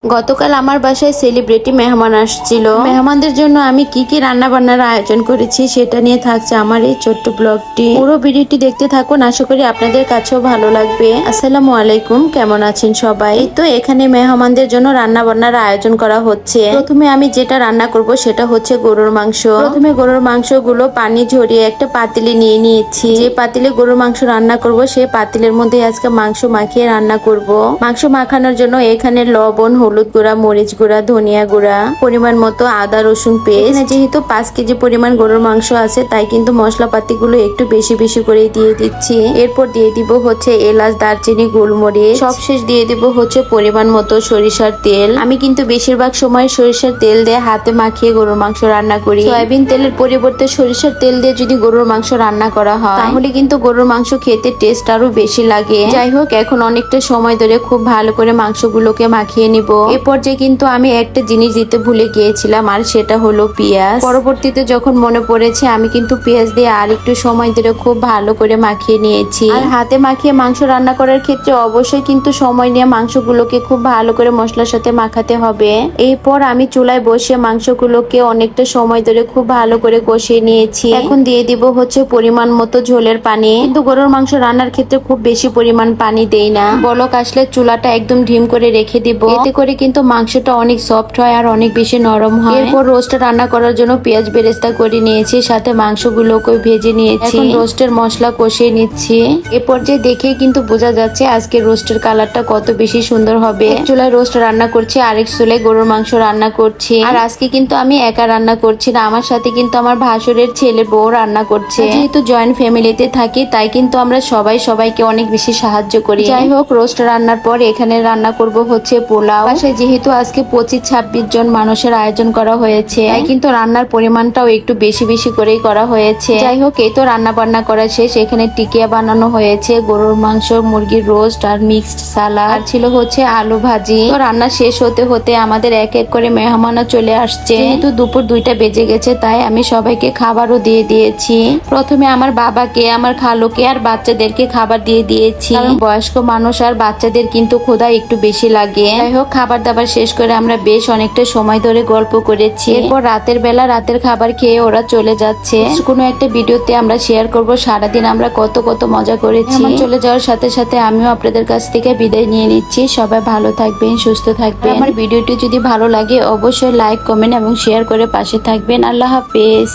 গতকাল আমার বাসায় সেলিব্রিটি মেহমান আসছিল। মেহমানদের জন্য আমি কি কি রান্না বান্নার আয়োজন করেছি সেটা নিয়ে থাকছে আমার এই ছোট্ট ব্লগটি। পুরো ভিডিওটি দেখতে থাকুন, আশা করি আপনাদের কাছেও ভালো লাগবে। আসসালামু আলাইকুম, কেমন আছেন সবাই? তো এখানে মেহমানদের জন্য রান্না বান্নার আয়োজন করা হচ্ছে। প্রথমে আমি যেটা রান্না করব সেটা হচ্ছে গরুর মাংস। প্রথমে গরুর মাংসগুলো পানি ঝরিয়ে একটা পাতিলে নিয়ে নিয়েছি। যে পাতিলে গরুর মাংস রান্না করব সেই পাতিলের মধ্যে আজকে মাংস মাখিয়ে রান্না করব। মাংস মাখানোর জন্য এখানে লবণ, হলুদ গুঁড়া, মরিচ গুঁড়া, ধনিয়া গুঁড়া, পরিমাণ মতো আদা রসুন পেস্ট। যেহেতু 5 কেজি পরিমাণ গরুর মাংস আছে তাই কিন্তু মশলাপাতি গুলো একটু বেশি বেশি করে দিয়ে দিচ্ছি। এরপর দিয়ে দিব হচ্ছে এলাচ, দারচিনি, গোলমরিচ। সবশেষ দিয়ে দিব হচ্ছে পরিমাণ মতো সরিষার তেল। আমি কিন্তু বেশিরভাগ সময় সরিষার তেল দিয়ে হাতে মাখিয়ে গরুর মাংস রান্না করি। সয়াবিন তেলের পরিবর্তে সরিষার তেল দিয়ে যদি গরুর মাংস রান্না করা হয় তাহলে কিন্তু গরুর মাংস খেতে টেস্ট আরো বেশি লাগে। যাই হোক, এখন অনেকটা সময় ধরে খুব ভালো করে মাংসগুলোকে মাখিয়ে নিব। এরপর যে কিন্তু আমি একটা জিনিস দিতে ভুলে গিয়েছিলাম, আর সেটা হলো পেঁয়াজ। পরবর্তীতে যখন মনে পড়েছে আমি কিন্তু পেঁয়াজ দিয়ে আর একটু সময় ধরে খুব ভালো করে মাখিয়ে নিয়েছি। আর হাতে মাখিয়ে মাংস রান্না করার ক্ষেত্রে অবশ্যই কিন্তু সময় নিয়ে মাংসগুলোকে খুব ভালো করে মশলার সাথে মাখাতে হবে। এরপর আমি চুলায় বসে মাংসগুলোকে অনেকটা সময় ধরে খুব ভালো করে কষিয়ে নিয়েছি। এখন দিয়ে দিব হচ্ছে পরিমাণ মতো ঝোলের পানি। কিন্তু গরুর মাংস রান্নার ক্ষেত্রে খুব বেশি পরিমাণ পানি দেই না। বলক আসলে চুলাটা একদম ঢিম করে রেখে দিব। এতে করে কিন্তু মাংসটা অনেক সফট হয় আর অনেক বেশি নরম হয়। এরপর রোস্ট রান্না করার জন্য পেঁয়াজ বেরেস্তা করে নিয়েছি, সাথে মাংসগুলোকে ভেজে নিয়েছি। এখন রোস্টের মশলা কষিয়ে নিচ্ছি। এরপর যে দেখেই কিন্তু বোঝা যাচ্ছে আজকে রোস্টের কালারটা কত বেশি সুন্দর হবে। এক চুলায় রোস্ট রান্না করছি, আরেক চুলায় গরুর মাংস রান্না করছি। আর আজকে কিন্তু আমি একা রান্না করছি না, আমার সাথে কিন্তু আমার ভাসুরের ছেলে বউ রান্না করছে। যেহেতু জয়েন্ট ফ্যামিলিতে থাকি তাই কিন্তু আমরা সবাইকে অনেক বেশি সাহায্য করি। যাই হোক, রোস্ট রান্নার পর এখানে রান্না করব হচ্ছে পোলাও। বাসায় যেহেতু আজকে 25-26 জন মানুষের আয়োজন করা হয়েছে তাই কিন্তু রান্নার পরিমাণটাও একটু বেশি বেশি করেই করা হয়েছে। যাই হোক, এই তো রান্না বান্না করা শেষ। এখানে টিকিয়া বানানো হয়েছে, গরুর মাংস, মুরগির রোস্ট আর মিক্সড সালাদ, আর ছিল হচ্ছে আলু ভাজি। তো রান্না শেষ হতে হতে আমাদের এক এক করে মেহমানও চলে আসছে। যেহেতু দুপুর 2টা বেজে গেছে তাই আমি সবাইকে খাবারও দিয়ে দিয়েছি। প্রথমে আমার বাবাকে, আমার খালুকে আর বাচ্চাদেরকে খাবার দিয়ে দিয়েছি, কারণ বয়স্ক মানুষ আর বাচ্চাদের কিন্তু ক্ষুধা একটু বেশি লাগে। যাই হোক, খাবার দাবার শেষ করে আমরা বেশ অনেকটা সময় ধরে গল্প করেছি। এরপর রাতের বেলা রাতের খাবার খেয়ে ওরা চলে যাচ্ছে। কোনো একটা ভিডিওতে আমরা শেয়ার করব সারাদিন আমরা কত কত মজা করেছি। আমার চলে যাওয়ার সাথে সাথে আমিও আপনাদের কাছ থেকে বিদায় নিয়ে নিচ্ছি। সবাই ভালো থাকবেন, সুস্থ থাকবেন। আমার ভিডিওটি যদি ভালো লাগে অবশ্যই লাইক, কমেন্ট এবং শেয়ার করে পাশে থাকবেন। আল্লাহ হাফেজ।